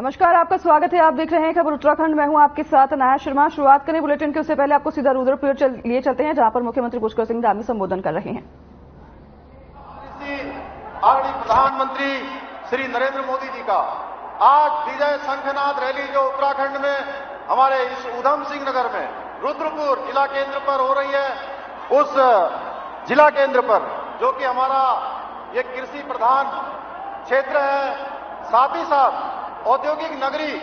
नमस्कार, आपका स्वागत है। आप देख रहे हैं खबर उत्तराखंड। मैं हूं आपके साथ अनाया शर्मा। शुरुआत करें बुलेटिन के, उससे पहले आपको सीधा रुद्रपुर लिए चलते हैं, जहां पर मुख्यमंत्री पुष्कर सिंह धामी संबोधन कर रहे हैं। आदरणीय प्रधानमंत्री श्री नरेंद्र मोदी जी का आज विजय शंखनाद रैली जो उत्तराखंड में हमारे इस उधम सिंह नगर में रुद्रपुर जिला केंद्र पर हो रही है, उस जिला केंद्र पर जो कि हमारा ये कृषि प्रधान क्षेत्र है, साथ ही साथ औद्योगिक नगरी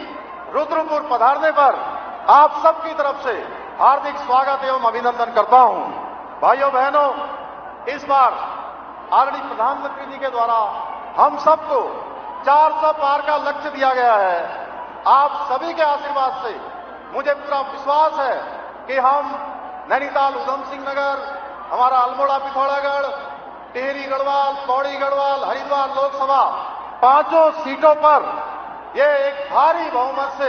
रुद्रपुर पधारने पर आप सबकी तरफ से हार्दिक स्वागत एवं अभिनंदन करता हूं। भाइयों बहनों, इस बार आदरणीय प्रधानमंत्री जी के द्वारा हम सबको 400 पार का लक्ष्य दिया गया है। आप सभी के आशीर्वाद से मुझे पूरा विश्वास है कि हम नैनीताल, उधम सिंह नगर, हमारा अल्मोड़ा पिथौरागढ़, टिहरी गढ़वाल, पौड़ी गढ़वाल, हरिद्वार लोकसभा 5 सीटों पर ये एक भारी बहुमत से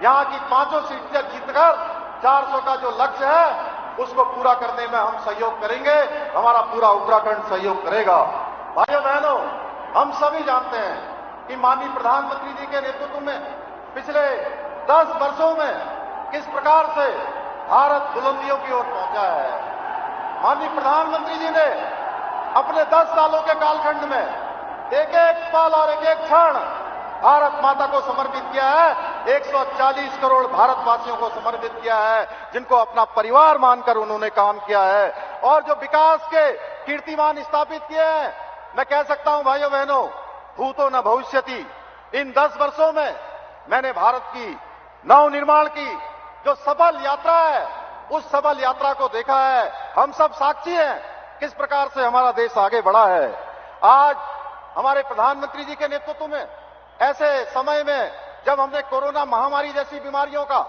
यहाँ की 5 सीटें जीतकर 400 का जो लक्ष्य है उसको पूरा करने में हम सहयोग करेंगे। हमारा पूरा उत्तराखंड सहयोग करेगा। भाइयों बहनों, हम सभी जानते हैं कि माननीय प्रधानमंत्री जी के नेतृत्व में पिछले 10 वर्षों में किस प्रकार से भारत बुलंदियों की ओर पहुंचा है। माननीय प्रधानमंत्री जी ने अपने 10 सालों के कालखंड में एक एक पल और एक एक क्षण भारत माता को समर्पित किया है। 140 करोड़ भारतवासियों को समर्पित किया है, जिनको अपना परिवार मानकर उन्होंने काम किया है और जो विकास के कीर्तिमान स्थापित किए हैं। मैं कह सकता हूं भाइयों बहनों, भूतो न भविष्यति। इन 10 वर्षों में मैंने भारत की नव निर्माण की जो सफल यात्रा है, उस सफल यात्रा को देखा है। हम सब साक्षी हैं किस प्रकार से हमारा देश आगे बढ़ा है। आज हमारे प्रधानमंत्री जी के नेतृत्व में ऐसे समय में जब हमने कोरोना महामारी जैसी बीमारियों का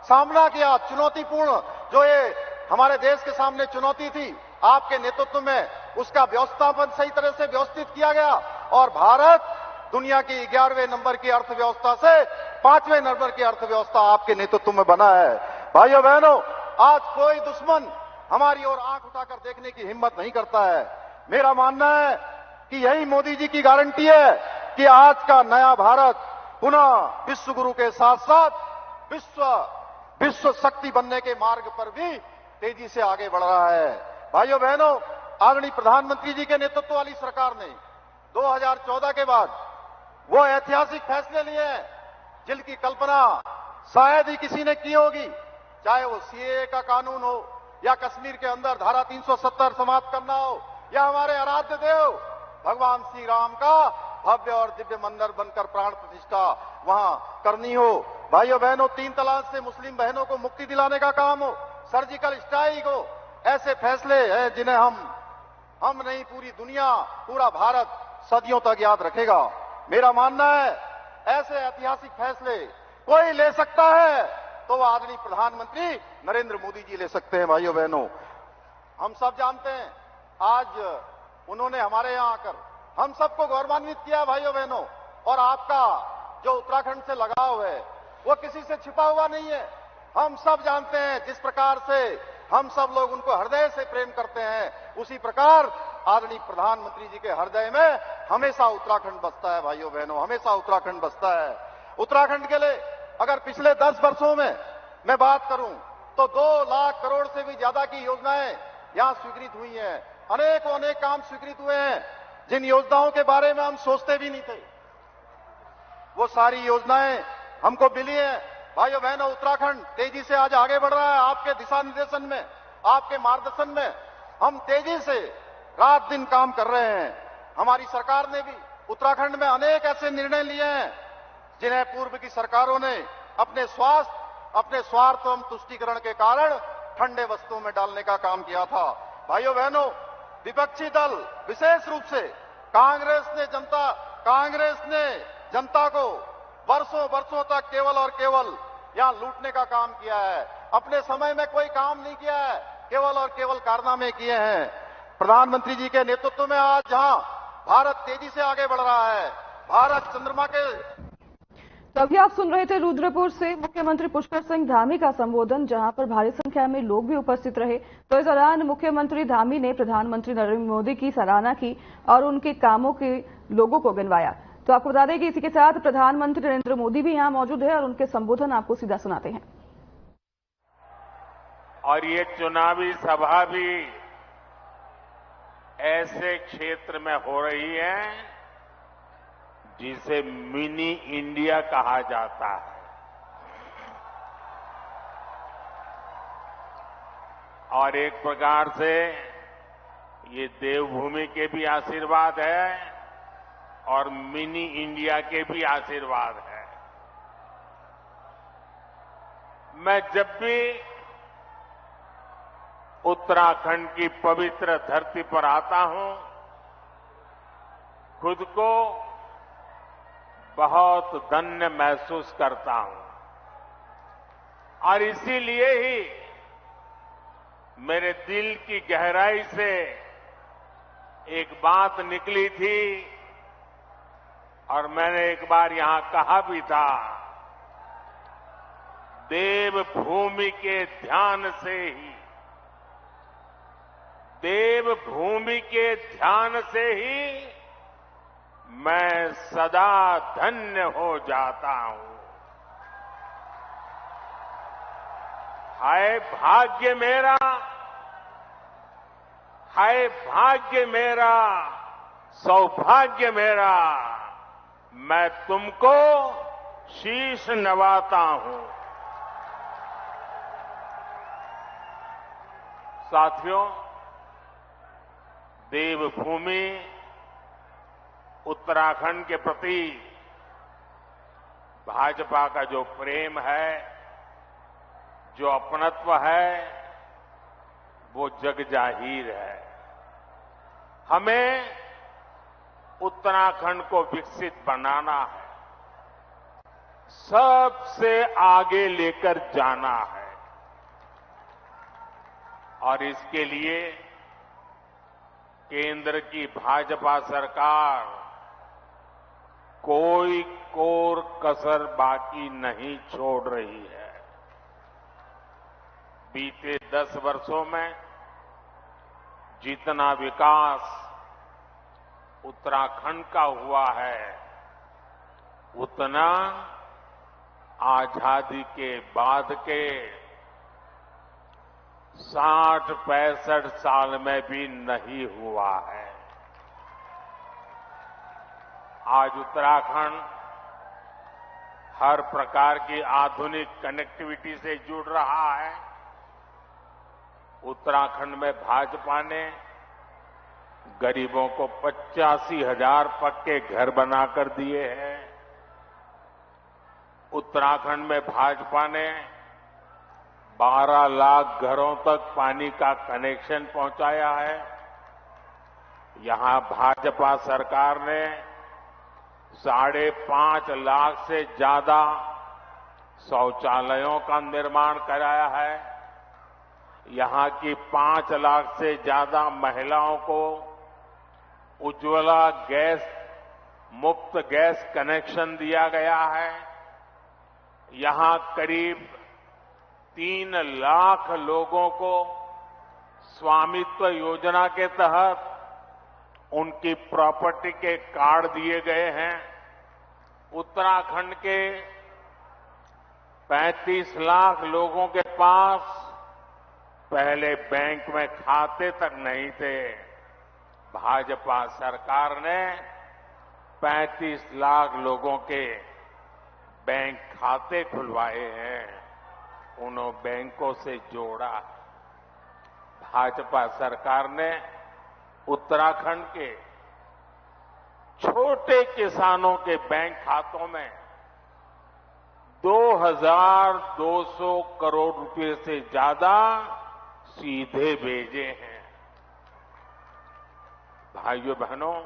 सामना किया, चुनौतीपूर्ण जो ये हमारे देश के सामने चुनौती थी, आपके नेतृत्व में उसका व्यवस्थापन सही तरह से व्यवस्थित किया गया और भारत दुनिया की 11वें नंबर की अर्थव्यवस्था से 5वें नंबर की अर्थव्यवस्था आपके नेतृत्व में बना है। भाइयों बहनों, आज कोई दुश्मन हमारी ओर आंख उठाकर देखने की हिम्मत नहीं करता है। मेरा मानना है कि यही मोदी जी की गारंटी है कि आज का नया भारत पुनः विश्व गुरु के साथ साथ विश्व शक्ति बनने के मार्ग पर भी तेजी से आगे बढ़ रहा है। भाइयों बहनों, आदरणीय प्रधानमंत्री जी के नेतृत्व वाली सरकार ने 2014 के बाद वो ऐतिहासिक फैसले लिए हैं जिनकी कल्पना शायद ही किसी ने की होगी, चाहे वो सीएए का कानून हो या कश्मीर के अंदर धारा 370 समाप्त करना हो या हमारे आराध्य देव भगवान श्री राम का भव्य और दिव्य मंदिर बनकर प्राण प्रतिष्ठा वहां करनी हो। भाइयों बहनों, 3 तलाक से मुस्लिम बहनों को मुक्ति दिलाने का काम हो, सर्जिकल स्ट्राइक हो, ऐसे फैसले हैं जिन्हें हम नहीं पूरी दुनिया, पूरा भारत सदियों तक याद रखेगा। मेरा मानना है ऐसे ऐतिहासिक फैसले कोई ले सकता है तो आदरणीय प्रधानमंत्री नरेंद्र मोदी जी ले सकते हैं। भाइयों बहनों, हम सब जानते हैं आज उन्होंने हमारे यहां आकर हम सबको गौरवान्वित किया। भाइयों बहनों, और आपका जो उत्तराखंड से लगाव है वो किसी से छिपा हुआ नहीं है। हम सब जानते हैं जिस प्रकार से हम सब लोग उनको हृदय से प्रेम करते हैं, उसी प्रकार आदरणीय प्रधानमंत्री जी के हृदय में हमेशा उत्तराखंड बसता है। भाइयों बहनों, हमेशा उत्तराखंड बसता है। उत्तराखंड के लिए अगर पिछले 10 वर्षों में मैं बात करूं तो 2 लाख करोड़ से भी ज्यादा की योजनाएं यहां स्वीकृत हुई हैं। अनेक काम स्वीकृत हुए हैं जिन योजनाओं के बारे में हम सोचते भी नहीं थे, वो सारी योजनाएं हमको मिली हैं। भाइयों बहनों, उत्तराखंड तेजी से आज आगे बढ़ रहा है। आपके दिशा निर्देशन में, आपके मार्गदर्शन में हम तेजी से रात दिन काम कर रहे हैं। हमारी सरकार ने भी उत्तराखंड में अनेक ऐसे निर्णय लिए हैं जिन्हें पूर्व की सरकारों ने अपने स्वार्थ एवं तुष्टीकरण के कारण ठंडे वस्तुओं में डालने का काम किया था। भाइयों बहनों, विपक्षी दल विशेष रूप से कांग्रेस ने जनता को वर्षों तक केवल और केवल यहां लूटने का काम किया है। अपने समय में कोई काम नहीं किया है, केवल और केवल कारनामे किए हैं। प्रधानमंत्री जी के नेतृत्व में आज जहां भारत तेजी से आगे बढ़ रहा है, भारत चंद्रमा के। तो अभी आप सुन रहे थे रुद्रपुर से मुख्यमंत्री पुष्कर सिंह धामी का संबोधन, जहां पर भारी संख्या में लोग भी उपस्थित रहे। तो इस दौरान मुख्यमंत्री धामी ने प्रधानमंत्री नरेंद्र मोदी की सराहना की और उनके कामों के लोगों को गिनवाया। तो आपको बता दें कि इसी के साथ प्रधानमंत्री नरेंद्र मोदी भी यहां मौजूद है और उनके संबोधन आपको सीधा सुनाते हैं। और ये चुनावी सभा भी ऐसे क्षेत्र में हो रही है जिसे मिनी इंडिया कहा जाता है। और एक प्रकार से ये देवभूमि के भी आशीर्वाद है और मिनी इंडिया के भी आशीर्वाद है। मैं जब भी उत्तराखंड की पवित्र धरती पर आता हूं, खुद को बहुत धन्य महसूस करता हूं। और इसीलिए ही मेरे दिल की गहराई से एक बात निकली थी और मैंने एक बार यहां कहा भी था, देवभूमि के ध्यान से ही, देवभूमि के ध्यान से ही मैं सदा धन्य हो जाता हूं। हाय भाग्य मेरा, हाय भाग्य मेरा, सौभाग्य मेरा, मैं तुमको शीश नवाता हूं। साथियों, देवभूमि उत्तराखंड के प्रति भाजपा का जो प्रेम है, जो अपनत्व है, वो जग जाहिर है। हमें उत्तराखंड को विकसित बनाना है, सबसे आगे लेकर जाना है और इसके लिए केंद्र की भाजपा सरकार कोई कोर कसर बाकी नहीं छोड़ रही है। बीते 10 वर्षों में जितना विकास उत्तराखंड का हुआ है, उतना आजादी के बाद के 60-65 साल में भी नहीं हुआ है। आज उत्तराखंड हर प्रकार की आधुनिक कनेक्टिविटी से जुड़ रहा है। उत्तराखंड में भाजपा ने गरीबों को 85,000 पक्के घर बनाकर दिए हैं। उत्तराखंड में भाजपा ने 12 लाख घरों तक पानी का कनेक्शन पहुंचाया है। यहां भाजपा सरकार ने 5.5 लाख से ज्यादा शौचालयों का निर्माण कराया है। यहां की 5 लाख से ज्यादा महिलाओं को उज्ज्वला गैस मुफ्त गैस कनेक्शन दिया गया है। यहां करीब 3 लाख लोगों को स्वामित्व योजना के तहत उनकी प्रॉपर्टी के कार्ड दिए गए हैं। उत्तराखंड के 35 लाख लोगों के पास पहले बैंक में खाते तक नहीं थे। भाजपा सरकार ने 35 लाख लोगों के बैंक खाते खुलवाए हैं, उन्होंने बैंकों से जोड़ा। भाजपा सरकार ने उत्तराखंड के छोटे किसानों के बैंक खातों में 2,200 करोड़ रुपए से ज्यादा सीधे भेजे हैं। भाइयों बहनों,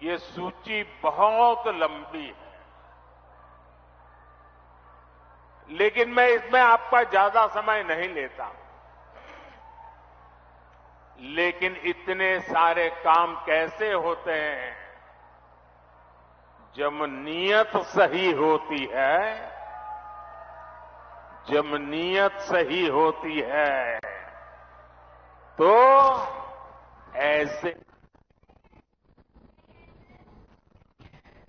ये सूची बहुत लंबी है, लेकिन मैं इसमें आपका ज्यादा समय नहीं लेता। लेकिन इतने सारे काम कैसे होते हैं? जब नीयत सही होती है, जब नीयत सही होती है तो ऐसे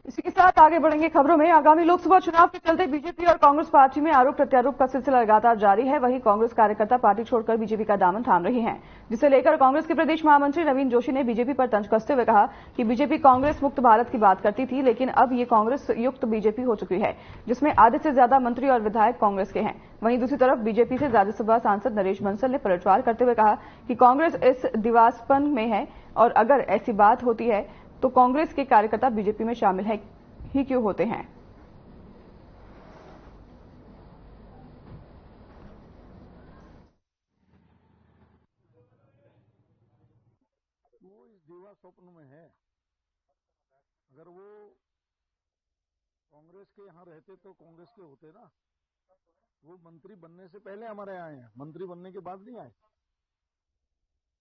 इसी के साथ आगे बढ़ेंगे खबरों में। आगामी लोकसभा चुनाव के चलते बीजेपी और कांग्रेस पार्टी में आरोप प्रत्यारोप का सिलसिला लगातार जारी है। वहीं कांग्रेस कार्यकर्ता पार्टी छोड़कर बीजेपी का दामन थाम रही हैं, जिसे लेकर कांग्रेस के प्रदेश महामंत्री नवीन जोशी ने बीजेपी पर तंज कसते हुए कहा कि बीजेपी कांग्रेस मुक्त भारत की बात करती थी, लेकिन अब ये कांग्रेस युक्त बीजेपी हो चुकी है, जिसमें आधे से ज्यादा मंत्री और विधायक कांग्रेस के हैं। वहीं दूसरी तरफ बीजेपी से राज्यसभा सांसद नरेश बंसल ने पलटवार करते हुए कहा कि कांग्रेस इस दिवास्पन में है और अगर ऐसी बात होती है तो कांग्रेस के कार्यकर्ता बीजेपी में शामिल है ही क्यों होते हैं। वो इस दीवा स्वप्न में है। अगर वो कांग्रेस के यहाँ रहते तो कांग्रेस के होते ना। वो मंत्री बनने से पहले हमारे आए हैं, मंत्री बनने के बाद नहीं आए।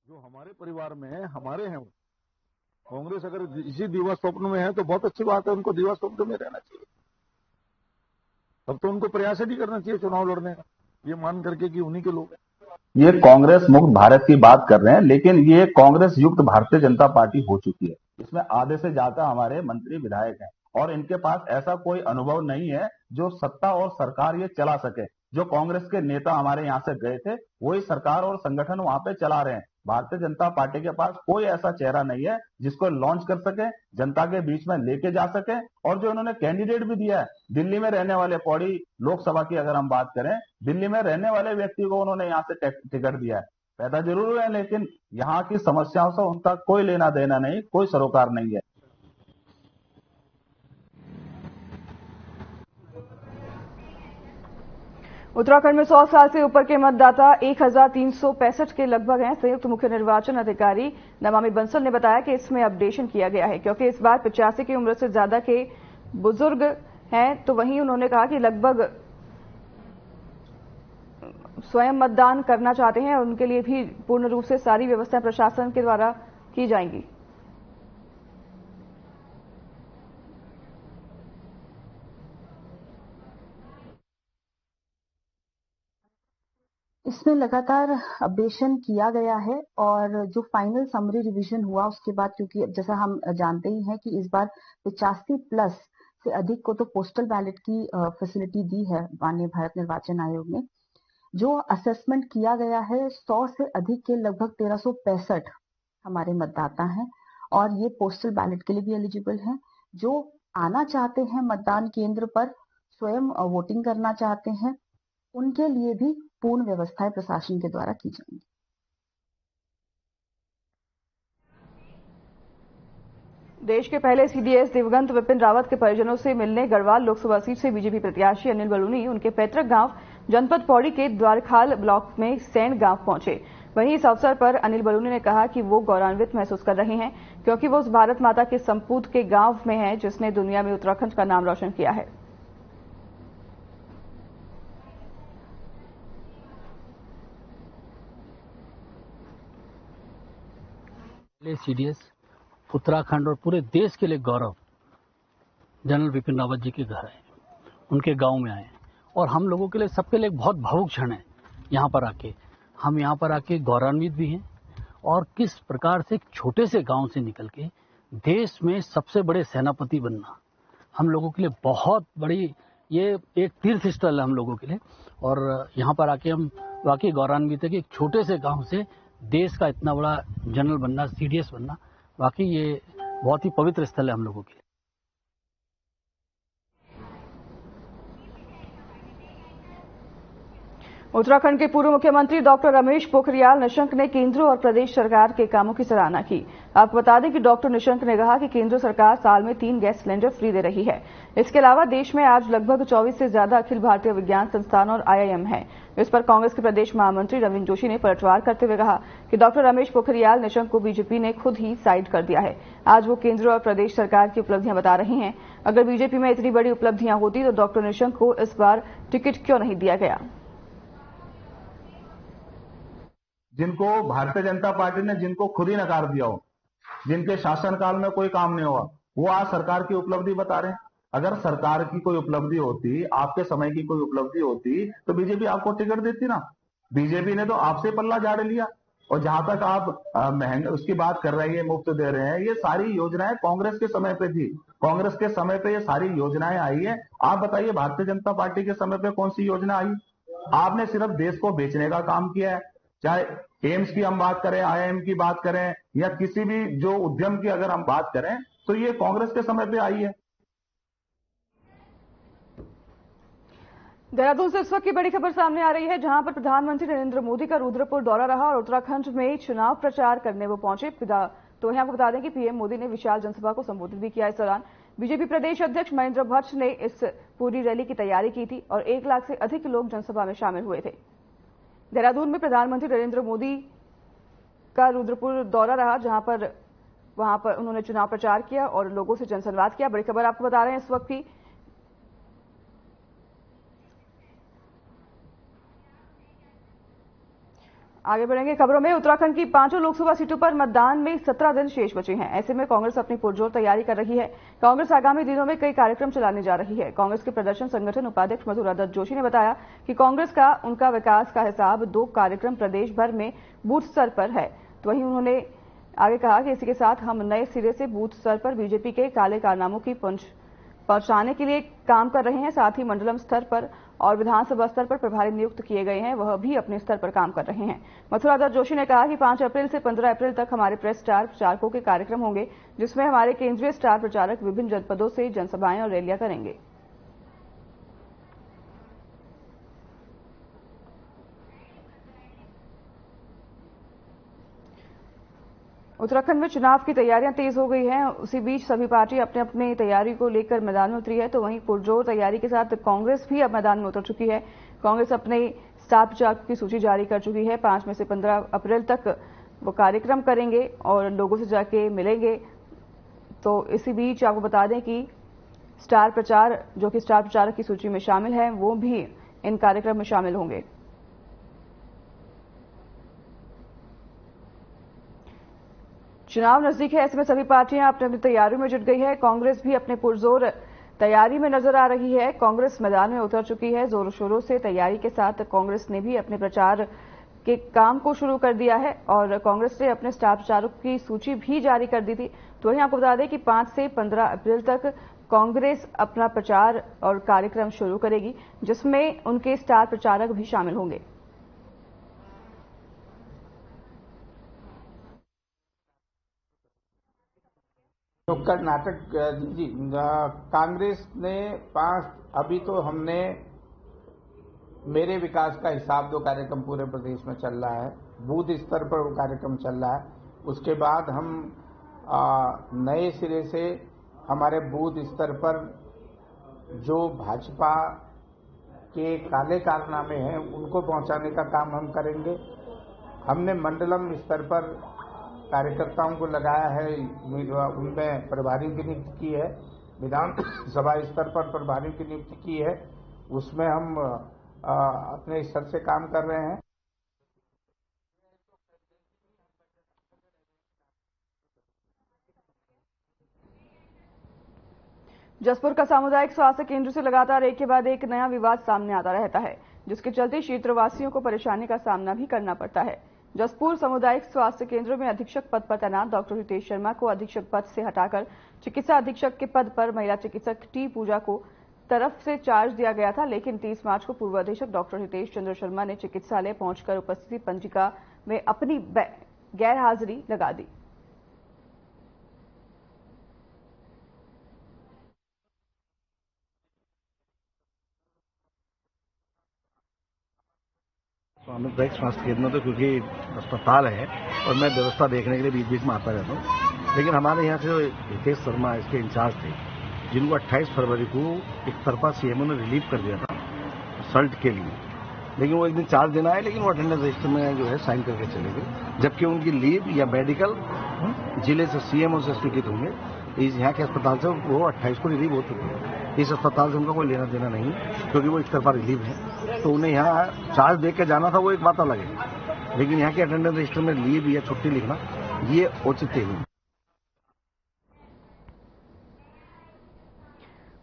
जो हमारे परिवार में है, हमारे हैं वो। कांग्रेस अगर इसी दीवा स्वप्न में है तो बहुत अच्छी बात है, उनको दीवा स्वप्न में रहना चाहिए। तब तो उनको प्रयास ही करना चाहिए चुनाव लड़ने का, ये मान करके कि उन्हीं के लोग हैं। ये कांग्रेस मुक्त भारत की बात कर रहे हैं, लेकिन ये कांग्रेस युक्त भारतीय जनता पार्टी हो चुकी है। इसमें आधे से ज्यादा हमारे मंत्री विधायक हैं और इनके पास ऐसा कोई अनुभव नहीं है जो सत्ता और सरकार ये चला सके। जो कांग्रेस के नेता हमारे यहाँ से गए थे वही सरकार और संगठन वहां पे चला रहे हैं। भारतीय जनता पार्टी के पास कोई ऐसा चेहरा नहीं है जिसको लॉन्च कर सके, जनता के बीच में लेके जा सके। और जो इन्होंने कैंडिडेट भी दिया है, दिल्ली में रहने वाले, पौड़ी लोकसभा की अगर हम बात करें, दिल्ली में रहने वाले व्यक्ति को उन्होंने यहाँ से टिकट दिया है। पैदा जरूर है, लेकिन यहाँ की समस्याओं से उनका कोई लेना देना नहीं, कोई सरोकार नहीं है। उत्तराखंड में 100 साल से ऊपर के मतदाता 1365 के लगभग हैं। संयुक्त मुख्य निर्वाचन अधिकारी नमामि बंसल ने बताया कि इसमें अपडेशन किया गया है क्योंकि इस बार 85 की उम्र से ज्यादा के बुजुर्ग हैं। तो वहीं उन्होंने कहा कि लगभग स्वयं मतदान करना चाहते हैं और उनके लिए भी पूर्ण रूप से सारी व्यवस्थाएं प्रशासन के द्वारा की जाएंगी। इसमें लगातार अपडेशन किया गया है और जो फाइनल समरी रिवीजन हुआ उसके बाद, क्योंकि जैसा हम जानते ही हैं कि इस बार 85 प्लस से अधिक को तो पोस्टल बैलेट की फैसिलिटी दी है माननीय भारत निर्वाचन आयोग ने। जो असेसमेंट किया गया है 100 से अधिक के लगभग 1365 हमारे मतदाता हैं और ये पोस्टल बैलेट के लिए भी एलिजिबल हैं। जो आना चाहते हैं मतदान केंद्र पर, स्वयं वोटिंग करना चाहते हैं, उनके लिए भी पूर्ण व्यवस्थाएं प्रशासन के द्वारा की जाएंगी। देश के पहले सीडीएस दिवंगत विपिन रावत के परिजनों से मिलने गढ़वाल लोकसभा सीट से बीजेपी प्रत्याशी अनिल बलूनी उनके पैतृक गांव जनपद पौड़ी के द्वारखाल ब्लॉक में सैंड गांव पहुंचे। वहीं इस अवसर पर अनिल बलूनी ने कहा कि वो गौरवान्वित महसूस कर रहे हैं क्योंकि वो उस भारत माता के संपूत के गांव में हैं जिसने दुनिया में उत्तराखंड का नाम रोशन किया है। सीडीएस उत्तराखंड और पूरे देश के लिए गौरव जनरल विपिन रावत जी के घर आए, उनके गांव में आए और हम लोगों के लिए, सबके लिए बहुत भावुक क्षण है। यहाँ पर आके गौरवान्वित भी हैं और किस प्रकार से एक छोटे से गांव से निकल के देश में सबसे बड़े सेनापति बनना हम लोगों के लिए बहुत बड़ी, ये एक तीर्थ स्थल है हम लोगों के लिए। और यहाँ पर आके हम वाकई गौरवान्वित है कि एक छोटे से गांव से देश का इतना बड़ा जनरल बनना, सीडीएस बनना, वाकई ये बहुत ही पवित्र स्थल है हम लोगों के लिए। उत्तराखंड के पूर्व मुख्यमंत्री डॉक्टर रमेश पोखरियाल निशंक ने केंद्र और प्रदेश सरकार के कामों की सराहना की। आपको बता दें कि डॉक्टर निशंक ने कहा कि केंद्र सरकार साल में 3 गैस सिलेंडर फ्री दे रही है। इसके अलावा देश में आज लगभग 24 से ज्यादा अखिल भारतीय विज्ञान संस्थान और आईआईएम हैं। इस पर कांग्रेस के प्रदेश महामंत्री नवीन जोशी ने पलटवार करते हुए कहा कि डॉक्टर रमेश पोखरियाल निशंक को बीजेपी ने खुद ही साइड कर दिया है। आज वो केंद्र और प्रदेश सरकार की उपलब्धियां बता रही हैं। अगर बीजेपी में इतनी बड़ी उपलब्धियां होती तो डॉक्टर निशंक को इस बार टिकट क्यों नहीं दिया गया। जिनको भारतीय जनता पार्टी ने, जिनको खुद ही नकार दिया हो, जिनके शासनकाल में कोई काम नहीं हुआ, वो आज सरकार की उपलब्धि बता रहे हैं। अगर सरकार की कोई उपलब्धि होती, आपके समय की कोई उपलब्धि होती तो बीजेपी आपको टिकट देती ना। बीजेपी ने तो आपसे पल्ला झाड़ लिया। और जहां तक आप महंगे उसकी बात कर रहे हैं, मुफ्त दे रहे हैं, ये सारी योजनाएं कांग्रेस के समय पे थी। कांग्रेस के समय पे ये सारी योजनाएं आई है। आप बताइए भारतीय जनता पार्टी के समय पे कौन सी योजना आई? आपने सिर्फ देश को बेचने का काम किया है। चाहे एम्स की हम बात करें, IIM की बात करें, या किसी भी जो उद्यम की अगर हम बात करें, तो ये कांग्रेस के समय पे आई है। देहरादून से इस वक्त की बड़ी खबर सामने आ रही है, जहां पर प्रधानमंत्री नरेंद्र मोदी का रुद्रपुर दौरा रहा और उत्तराखंड में चुनाव प्रचार करने वो पहुंचे। तो यहां आपको बता दें कि पीएम मोदी ने विशाल जनसभा को संबोधित भी किया। इस दौरान बीजेपी प्रदेश अध्यक्ष महेंद्र भट्ट ने इस पूरी रैली की तैयारी की थी और 1 लाख से अधिक लोग जनसभा में शामिल हुए थे। देहरादून में प्रधानमंत्री नरेंद्र मोदी का रुद्रपुर दौरा रहा, वहां पर उन्होंने चुनाव प्रचार किया और लोगों से जनसंवाद किया। बड़ी खबर आपको बता रहे हैं इस वक्त की। आगे बढ़ेंगे खबरों में। उत्तराखंड की 5 लोकसभा सीटों पर मतदान में 17 दिन शेष बचे हैं। ऐसे में कांग्रेस अपनी पुरजोर तैयारी कर रही है। कांग्रेस आगामी दिनों में कई कार्यक्रम चलाने जा रही है। कांग्रेस के प्रदर्शन संगठन उपाध्यक्ष मधुरा दत्त जोशी ने बताया कि कांग्रेस का उनका विकास का हिसाब 2 कार्यक्रम प्रदेश भर में बूथ स्तर पर है। तो वहीं उन्होंने आगे कहा कि इसी के साथ हम नए सिरे से बूथ स्तर पर बीजेपी के काले कारनामों की पहुंचाने के लिए काम कर रहे हैं। साथ ही मंडलम स्तर पर और विधानसभा स्तर पर प्रभारी नियुक्त किए गए हैं, वह भी अपने स्तर पर काम कर रहे हैं। मथुरा दत्त जोशी ने कहा कि 5 अप्रैल से 15 अप्रैल तक हमारे प्रेस स्टार प्रचारकों के कार्यक्रम होंगे, जिसमें हमारे केंद्रीय स्टार प्रचारक विभिन्न जनपदों से जनसभाएं और रैलियां करेंगे। उत्तराखंड में चुनाव की तैयारियां तेज हो गई हैं। उसी बीच सभी पार्टी अपने अपने तैयारी को लेकर मैदान में उतरी है। तो वहीं पुरजोर तैयारी के साथ कांग्रेस भी अब मैदान में उतर चुकी है। कांग्रेस अपने स्टार प्रचारकों की सूची जारी कर चुकी है। 5 में से 15 अप्रैल तक वो कार्यक्रम करेंगे और लोगों से जाके मिलेंगे। तो इसी बीच आपको बता दें कि स्टार प्रचारक की सूची में शामिल है, वो भी इन कार्यक्रम में शामिल होंगे। चुनाव नजदीक है, ऐसे में सभी पार्टियां अपनी अपनी तैयारियों में जुट गई है। कांग्रेस भी अपने पुरजोर तैयारी में नजर आ रही है। कांग्रेस मैदान में उतर चुकी है। जोरों शोरों से तैयारी के साथ कांग्रेस ने भी अपने प्रचार के काम को शुरू कर दिया है और कांग्रेस ने अपने स्टार प्रचारकों की सूची भी जारी कर दी थी। तो वहीं आपको बता दें कि 5 से 15 अप्रैल तक कांग्रेस अपना प्रचार और कार्यक्रम शुरू करेगी, जिसमें उनके स्टार प्रचारक भी शामिल होंगे। नुक्कड़ नाटक जी, कांग्रेस ने 5 अभी तो हमने मेरे विकास का हिसाब 2 कार्यक्रम पूरे प्रदेश में चल रहा है। बूथ स्तर पर वो कार्यक्रम चल रहा है। उसके बाद हम नए सिरे से हमारे बूथ स्तर पर जो भाजपा के काले कारनामे हैं उनको पहुंचाने का काम हम करेंगे। हमने मंडलम स्तर पर कार्यकर्ताओं को लगाया है, उनमें प्रभारियों की नियुक्ति की है। विधानसभा स्तर पर प्रभारियों की नियुक्ति की है, उसमें हम अपने स्तर से काम कर रहे हैं। जसपुर का सामुदायिक स्वास्थ्य केंद्र से लगातार एक के बाद एक नया विवाद सामने आता रहता है, जिसके चलते क्षेत्रवासियों को परेशानी का सामना भी करना पड़ता है। जसपुर सामुदायिक स्वास्थ्य केंद्र में अधीक्षक पद पर तैनात डॉक्टर हितेश शर्मा को अधीक्षक पद से हटाकर चिकित्सा अधीक्षक के पद पर महिला चिकित्सक टी पूजा को तरफ से चार्ज दिया गया था। लेकिन 30 मार्च को पूर्व अधीक्षक डॉक्टर हितेश चंद्र शर्मा ने चिकित्सालय पहुंचकर उपस्थिति पंजिका में अपनी गैर हाजिरी लगा दी। सामुदायिक स्वास्थ्य केंद्र में तो क्योंकि अस्पताल है और मैं व्यवस्था देखने के लिए बीच बीच में आता रहता हूँ, लेकिन हमारे यहाँ से हितेश शर्मा इसके इंचार्ज थे, जिनको 28 फरवरी को एक तरफा सीएमओ ने रिलीव कर दिया था सल्ट के लिए। लेकिन वो एक दिन चार्ज देना है, लेकिन वो अटेंडेंस रजिस्टर में जो है साइन करके चले गए, जबकि उनकी लीव या मेडिकल जिले से सीएमओ से स्वीकृत होंगे। इस यहाँ के अस्पताल से वो 28 को रिलीव हो चुके हैं। इस अस्पताल से उनका कोई लेना देना नहीं है, क्योंकि वो एक तरफा रिलीव है। तो उन्हें यहाँ चार्ज दे के जाना था, वो एक बात अलग है, लेकिन यहाँ के अटेंडेंस रजिस्टर में लीव या छुट्टी लिखना ये औचित्य नहीं।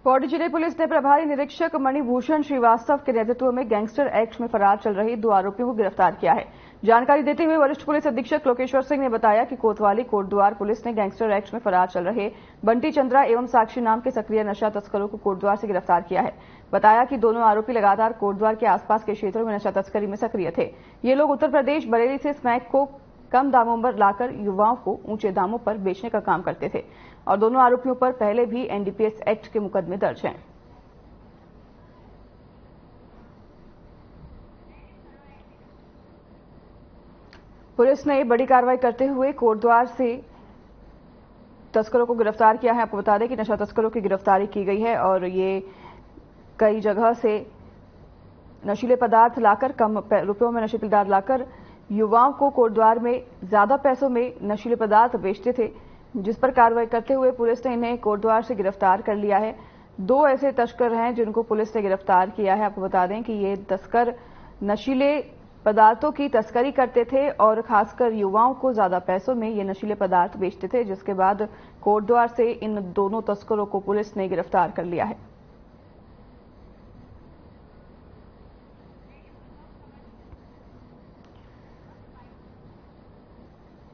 पौड़ी जिले पुलिस ने प्रभारी निरीक्षक मणिभूषण श्रीवास्तव के नेतृत्व में गैंगस्टर एक्ट में फरार चल रहे 2 आरोपियों को गिरफ्तार किया है। जानकारी देते हुए वरिष्ठ पुलिस अधीक्षक लोकेश्वर सिंह ने बताया कि कोतवाली कोटद्वार पुलिस ने गैंगस्टर एक्ट में फरार चल रहे बंटी चंद्रा एवं साक्षी नाम के सक्रिय नशा तस्करों को कोटद्वार से गिरफ्तार किया है। बताया कि दोनों आरोपी लगातार कोटद्वार के आसपास के क्षेत्रों में नशा तस्करी में सक्रिय थे। ये लोग उत्तर प्रदेश बरेली से स्मैक को कम दामों पर लाकर युवाओं को ऊंचे दामों पर बेचने का काम करते थे और दोनों आरोपियों पर पहले भी एनडीपीएस एक्ट के मुकदमे दर्ज हैं। पुलिस ने बड़ी कार्रवाई करते हुए कोटद्वार से तस्करों को गिरफ्तार किया है। आपको बता दें कि नशा तस्करों की गिरफ्तारी की गई है और ये कई जगह से नशीले पदार्थ लाकर कम रुपयों में नशीले पदार्थ लाकर युवाओं को कोटद्वार में ज्यादा पैसों में नशीले पदार्थ बेचते थे, जिस पर कार्रवाई करते हुए पुलिस ने इन्हें कोटद्वार से गिरफ्तार कर लिया है। 2 ऐसे तस्कर हैं जिनको पुलिस ने गिरफ्तार किया है। आपको बता दें कि ये तस्कर नशीले पदार्थों की तस्करी करते थे और खासकर युवाओं को ज्यादा पैसों में ये नशीले पदार्थ बेचते थे, जिसके बाद कोटद्वार से इन दोनों तस्करों को पुलिस ने गिरफ्तार कर लिया है।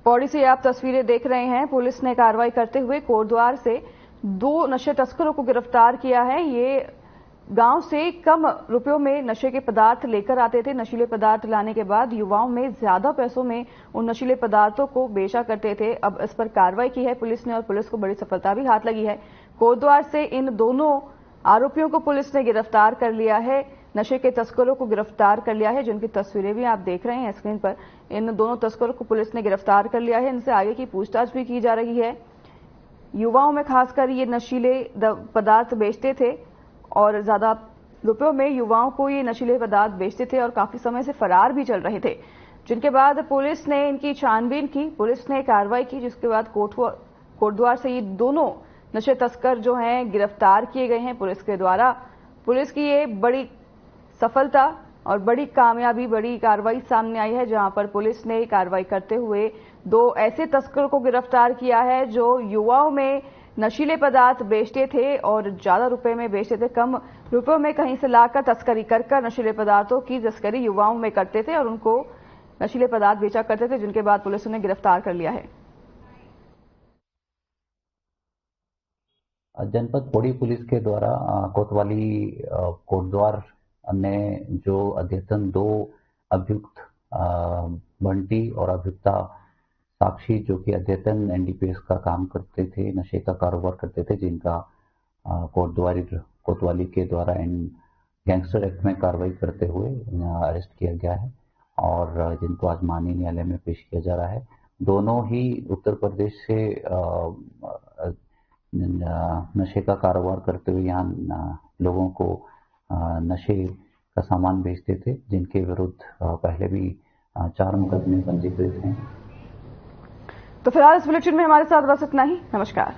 पौड़ी से आप तस्वीरें देख रहे हैं। पुलिस ने कार्रवाई करते हुए कोटद्वार से 2 नशे तस्करों को गिरफ्तार किया है। ये गांव से कम रुपयों में नशे के पदार्थ लेकर आते थे। नशीले पदार्थ लाने के बाद युवाओं में ज्यादा पैसों में उन नशीले पदार्थों को बेचा करते थे। अब इस पर कार्रवाई की है पुलिस ने और पुलिस को बड़ी सफलता भी हाथ लगी है। कोटद्वार से इन दोनों आरोपियों को पुलिस ने गिरफ्तार कर लिया है। नशे के तस्करों को गिरफ्तार कर लिया है, जिनकी तस्वीरें भी आप देख रहे हैं स्क्रीन पर। इन दोनों तस्करों को पुलिस ने गिरफ्तार कर लिया है। इनसे आगे की पूछताछ भी की जा रही है। युवाओं में खासकर ये नशीले पदार्थ बेचते थे और ज्यादा रुपयों में युवाओं को ये नशीले पदार्थ बेचते थे और काफी समय से फरार भी चल रहे थे, जिनके बाद पुलिस ने इनकी छानबीन की, पुलिस ने कार्रवाई की, जिसके बाद कोटद्वार से ये दोनों नशे तस्कर जो हैं गिरफ्तार किए गए हैं पुलिस के द्वारा। पुलिस की ये बड़ी सफलता और बड़ी कामयाबी, बड़ी कार्रवाई सामने आई है, जहां पर पुलिस ने कार्रवाई करते हुए 2 ऐसे तस्करों को गिरफ्तार किया है जो युवाओं में नशीले पदार्थ बेचते थे और ज्यादा रुपए में बेचते थे। कम रुपयों में कहीं से लाकर तस्करी कर नशीले पदार्थों की तस्करी युवाओं में करते थे और उनको नशीले पदार्थ बेचा करते थे, जिनके बाद पुलिस ने गिरफ्तार कर लिया है। जनपद पौड़ी पुलिस के द्वारा कोतवाली कोटद्वार ने जो अध्यतन 2 अभियुक्त बंटी और अभियुक्ता साक्षी, जो कि अध्यतन एनडीपीएस का काम करते थे, नशे का कारोबार करते थे, जिनका कोतवाली के द्वारा गैंगस्टर एक्ट में कार्रवाई करते हुए अरेस्ट किया गया है और जिनको आज माननीय न्यायालय में पेश किया जा रहा है। दोनों ही उत्तर प्रदेश से नशे का कारोबार करते हुए यहाँ लोगों को नशे का सामान बेचते थे, जिनके विरुद्ध पहले भी 4 मुकदमे पंजीकृत हैं। तो फिलहाल इस बुलेटिन में हमारे साथ बस इतना ही। नमस्कार।